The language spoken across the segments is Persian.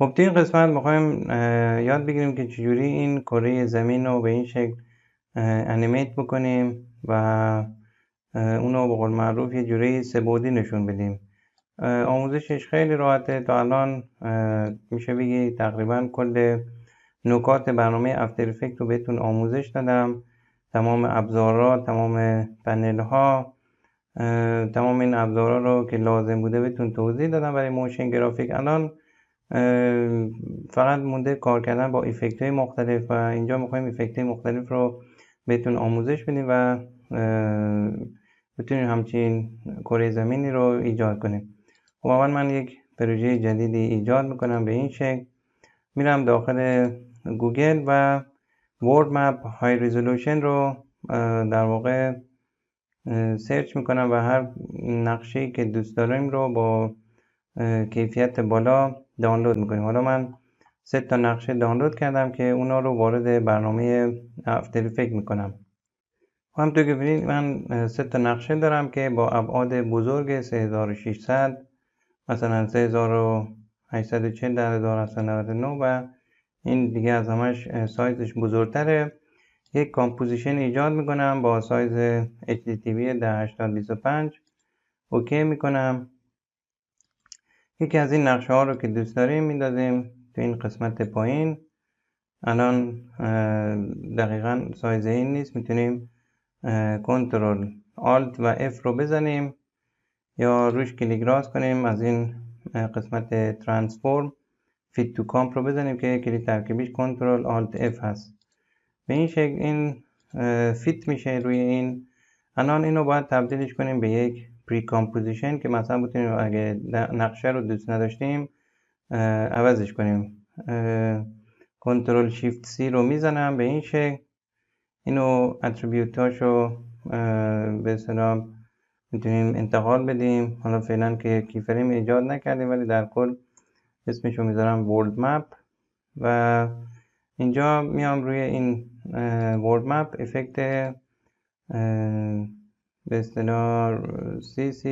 خب تو این قسمت میخوایم یاد بگیریم که چجوری این کره زمین رو به این شکل انیمیت بکنیم و اونو به قول معروف یه جوری سه‌بعدی نشون بدیم. آموزشش خیلی راحته. تا الان میشه بگی تقریبا کل نکات برنامه افتر افکت رو بهتون آموزش دادم. تمام ابزارها، تمام پنل ها، تمام این ابزارها رو که لازم بوده بهتون توضیح دادم برای موشن گرافیک. الان فقط مونده کار کردن با افکت های مختلف و اینجا میخوایم افکت های مختلف رو بهتون آموزش بدیم و بتونیم همچین کره زمینی رو ایجاد کنیم. خب اول من یک پروژه جدیدی ایجاد میکنم. به این شکل میرم داخل گوگل و ورد مپ های ریزولوشن رو در واقع سرچ میکنم و هر نقشه‌ای که دوست داریم رو با کیفیت بالا دانلود میکنیم. حالا من 3 تا نقشه دانلود کردم که اونا رو وارد برنامه افتر افکت میکنم. همونطور که ببینید من 3 تا نقشه دارم که با ابعاد بزرگ 3600 مثلا 3840 در 2799 و این دیگه از همش سایزش بزرگتره. یک کامپوزیشن ایجاد میکنم با سایز HDTV 108025 اوکی میکنم. یکی از این نقشه ها رو که دوست داریم میندازیم تو این قسمت پایین. الان دقیقا سایز این نیست، میتونیم کنترل آلت و اف رو بزنیم یا روش کلیک راست کنیم، از این قسمت ترانسفورم فیت تو کامپ رو بزنیم که کلید ترکیبیش کنترل آلت اف هست. به این شکل این فیت میشه روی این. الان اینو باید تبدیلش کنیم به یک پری کامپوزیشن که مثلا بتونیم اگه نقشه رو دوست نداشتیم عوضش کنیم. کنترل شیفت سی رو میزنم به این شکل. اینو اتریبیوتاشو به اصطلاح میتونیم انتقال بدیم. حالا فعلا که کیفریم ایجاد نکردیم ولی در کل اسمشو میذارم ورلد مپ و اینجا میام روی این ورلد مپ افکت به اصطلاح CC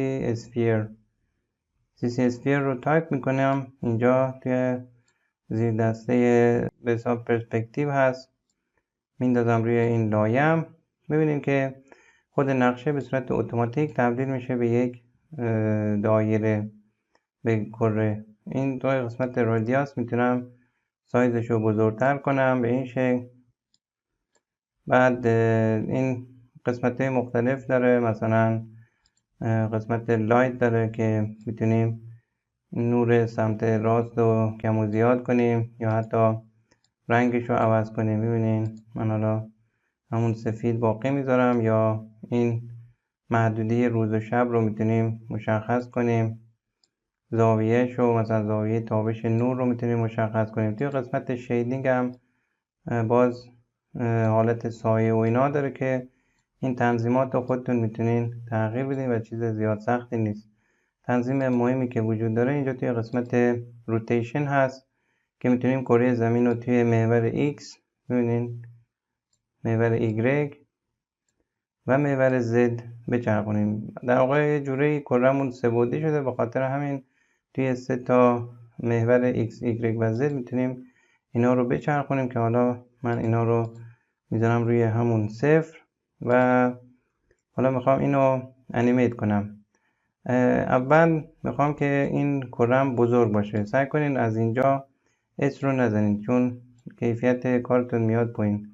اسفیر رو تایپ میکنم. اینجا توی زیر دسته به حساب پرسپکتیو هست، میندازم روی این لایه. ببینیم که خود نقشه به صورت اتوماتیک تبدیل میشه به یک دایره، به کره. این دو قسمت رادیاس میتونم سایزش رو بزرگتر کنم به این شکل. بعد این قسمت های مختلف داره، مثلا قسمت لایت داره که میتونیم نور سمت راست رو کم و زیاد کنیم یا حتی رنگش رو عوض کنیم. ببینین من حالا همون سفید باقی میذارم یا این محدوده روز و شب رو میتونیم مشخص کنیم. زاویهش رو مثلا زاویه تابش نور رو میتونیم مشخص کنیم. توی قسمت شیدینگ هم باز حالت سایه و اینا داره که این تنظیمات رو خودتون میتونین تغییر بدین و چیز زیاد سختی نیست. تنظیم مهمی که وجود داره اینجا توی قسمت روتیشن هست که میتونیم کره زمین رو توی محور X ببینین، محور Y و محور Z بچرخونیم. در واقع یه جوری کره‌مون سه‌بعدی شده، به خاطر همین توی 3 تا محور X, Y و Z میتونیم اینا رو بچرخونیم که حالا من اینا رو میذارم روی همون 0 و حالا میخوام اینو انیمیت کنم. اول میخوام که این کرم بزرگ باشه. سعی کنین از اینجا اس رو نزنین چون کیفیت کارتون میاد پایین.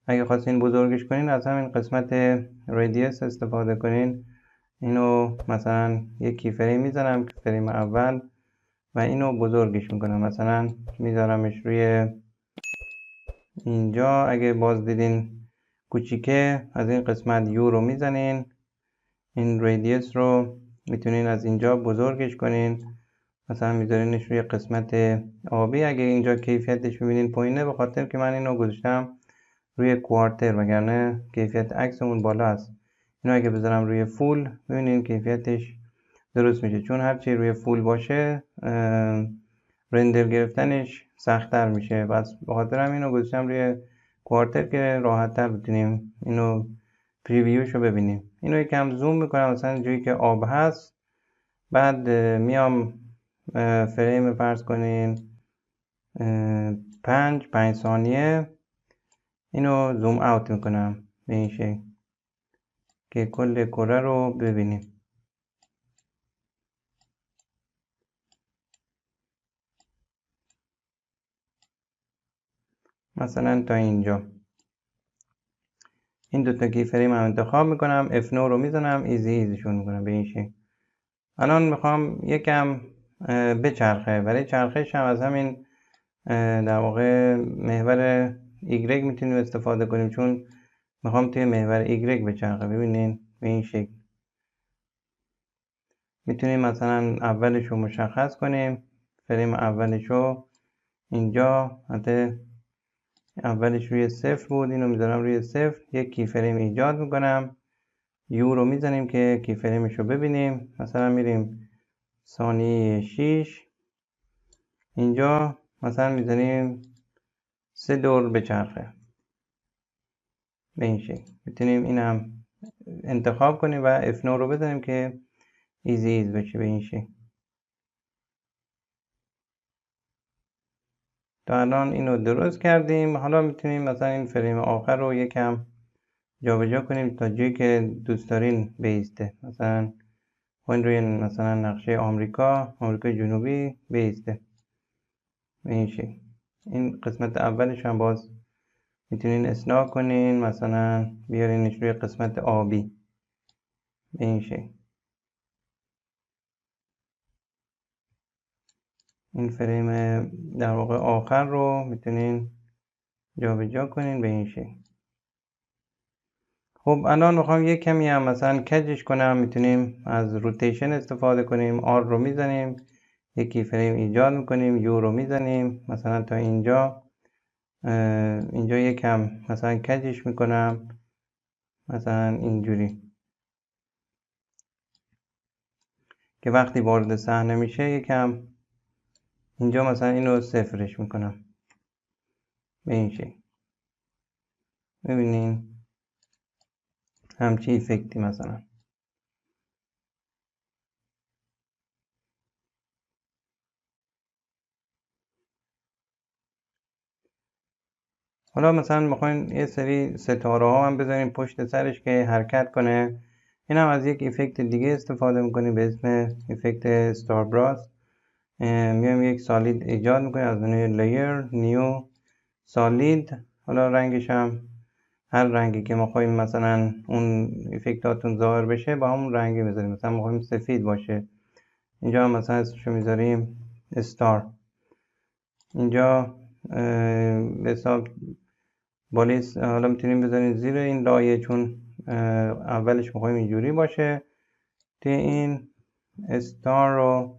اگه خواستین بزرگش کنین از همین قسمت رادیوس استفاده کنین. اینو مثلا یک کیفریم میزنم، کیفریم اول، و اینو بزرگش میکنم. مثلا میذارمش روی اینجا. اگه باز دیدین کوچیکه از این قسمت یو رو میزنین، این رادیوس رو میتونین از اینجا بزرگش کنین، مثلا میذارینش روی قسمت آبی. اگه اینجا کیفیتش ببینین پایینه به خاطر که من اینو گذاشتم روی کوارتر، وگرنه کیفیت عکسمون بالا است. اینو اگه بذارم روی فول ببینین کیفیتش درست میشه، چون هرچی روی فول باشه رندر گرفتنش سخت‌تر میشه. پس به خاطر همین رو گذاشتم روی کوارتر که راحت‌تر بتونیم اینو پریویوش رو ببینیم. اینو یکم زوم میکنم مثلا جایی که آب هست. بعد میام فریم فرض کنین 5 ثانیه اینو زوم اوت میکنم به این شکل که کل کره رو ببینیم. مثلا تا اینجا این دوتا کی فریم هم انتخاب میکنم، F9 رو میزنم، ایزیشون میکنم به این شکل. الان میخوام یکم بچرخه. برای چرخش هم از همین در واقع محور Y میتونیم استفاده کنیم، چون میخوام توی محور Y بچرخه. ببینین به این شکل میتونیم مثلا اولش رو مشخص کنیم. فریم اولش رو اینجا، حتی اولش روی 0 بود، اینو میذارم روی 0. یک کی فریم ایجاد میکنم، یو رو میزنیم که کی فریمش رو ببینیم. مثلا میریم ثانیه 6، اینجا مثلا میزنیم 3 دور بچرخه به این شکل. میتونیم اینم انتخاب کنیم و F9 رو بزنیم که ایز بشه به این شکل. تا الان اینو درست کردیم. حالا میتونیم مثلا این فریم آخر رو یکم جابجا کنیم تا جایی که دوست دارین بیسته. مثلا این روی مثلا نقشه آمریکا جنوبی بیسته به این شکل. این قسمت اولش هم باز میتونین اصلاح کنین، مثلا بیارینش روی قسمت آبی به این شکل. این فریم در واقع آخر رو میتونین جابجا کنین به این شکل. خب الان میخوام یک کمی هم مثلا کجش کنم. میتونیم از روتیشن استفاده کنیم. آر رو میزنیم، یکی فریم ایجاد میکنیم، یو رو میزنیم مثلا تا اینجا. اینجا یکم مثلا کجش میکنم، مثلا اینجوری که وقتی وارد صحنه میشه یکم اینجا مثلا اینو صفرش میکنم به این شکل. ببینین همچی افکتی مثلا. حالا مثلا میخواین یه سری ستاره ها هم بذاریم پشت سرش که حرکت کنه. این هم از یک افکت دیگه استفاده میکنیم به اسم افکت استار براس. میایم یک سالید ایجاد میکنیم از منوی لایر، نیو، سالید. حالا رنگش هم هر رنگی که ما خواهیم مثلا اون افکتاتون ظاهر بشه با همون رنگی میذاریم. مثلا ما خواهیم سفید باشه، اینجا هم مثلا اسمشو میذاریم استار. اینجا به حساب بالیس حالا میتونیم بذاریم زیر این لایه، چون اولش میخوایم اینجوری باشه. توی این استار رو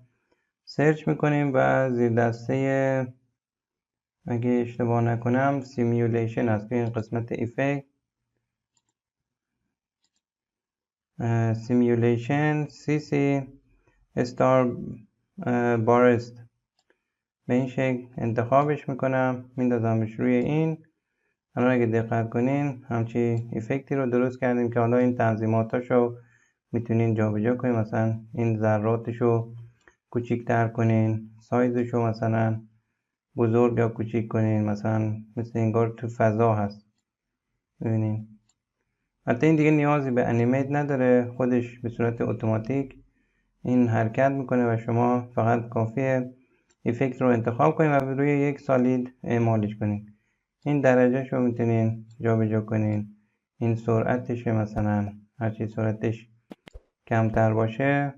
سرچ میکنیم و زیر دسته اگه اشتباه نکنم سیمیولیشن هست. توی این قسمت افکت سیمیولیشن CC استار بارست به این شکل انتخابش میکنم، میندازمش روی این. الان اگه دقت کنین همچی افکتی رو درست کردیم که حالا این تنظیماتاشو میتونین جابجا کنین. مثلا این ذراتشو کوچیک‌تر کنین، سایزشو مثلا بزرگ یا کوچیک کنین، مثلا مثل انگار تو فضا هست. ببینین حتی این دیگه نیازی به انیمیت نداره، خودش به صورت اتوماتیک این حرکت میکنه و شما فقط کافیه افکت رو انتخاب کنین و روی یک سالید اعمالش کنین. این درجهش رو میتونین جابجا کنین. این سرعتش مثلا هرچی سرعتش کمتر باشه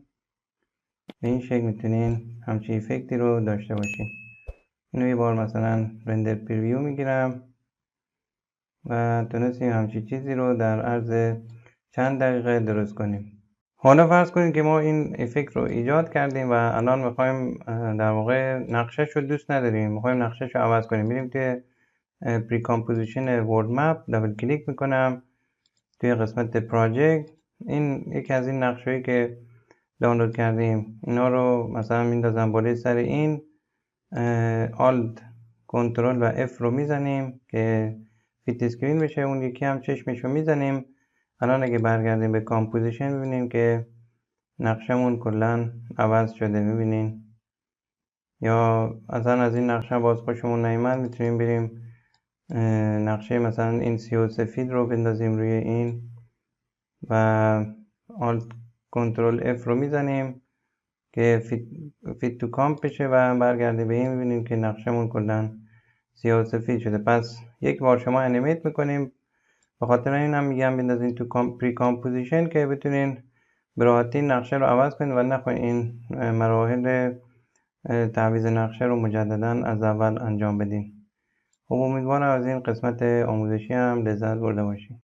به این شکل میتونین همچین افکتی رو داشته باشین. اینو یه بار مثلا رندر پریویو میگیرم و تونستیم همچین چیزی رو در عرض چند دقیقه درست کنیم. حالا فرض کنیم که ما این افکت رو ایجاد کردیم و الان میخوایم در واقع نقشهش رو دوست نداریم، میخوایم نقشهش رو عوض کنیم. میریم توی پری کامپوزیشن ورد مپ، دبل کلیک میکنم توی قسمت پراجکت. این یکی از این نقشهایی که دانلود کردیم اینا رو مثلا میندازم بالای سر این، آلت کنترل و F رو میزنیم که فیت اسکرین بشه. اون یکی هم چشمش رو میزنیم. الان اگه برگردیم به کامپوزیشن ببینیم که نقشمون کلا عوض شده. میبینین یا اصلا از این نقشه باز خوشمون نیامد میتونیم بریم نقشه مثلا این سیاه و سفید رو بندازیم روی این و آلت کنترل F رو میزنیم که فیت تو کامپ بشه و برگرده به این. میبینیم که نقشمون کلا سیاه و سفید شده. پس یک بار شما انیمیت میکنیم، به خاطر این هم میگم بندازین تو پری کامپوزیشن که بتونین به راحتی نقشه رو عوض کنید و نخواهید این مراحل تعویض نقشه رو مجددا از اول انجام بدین. خب امیدوارم از این قسمت آموزشی هم لذت برده باشید.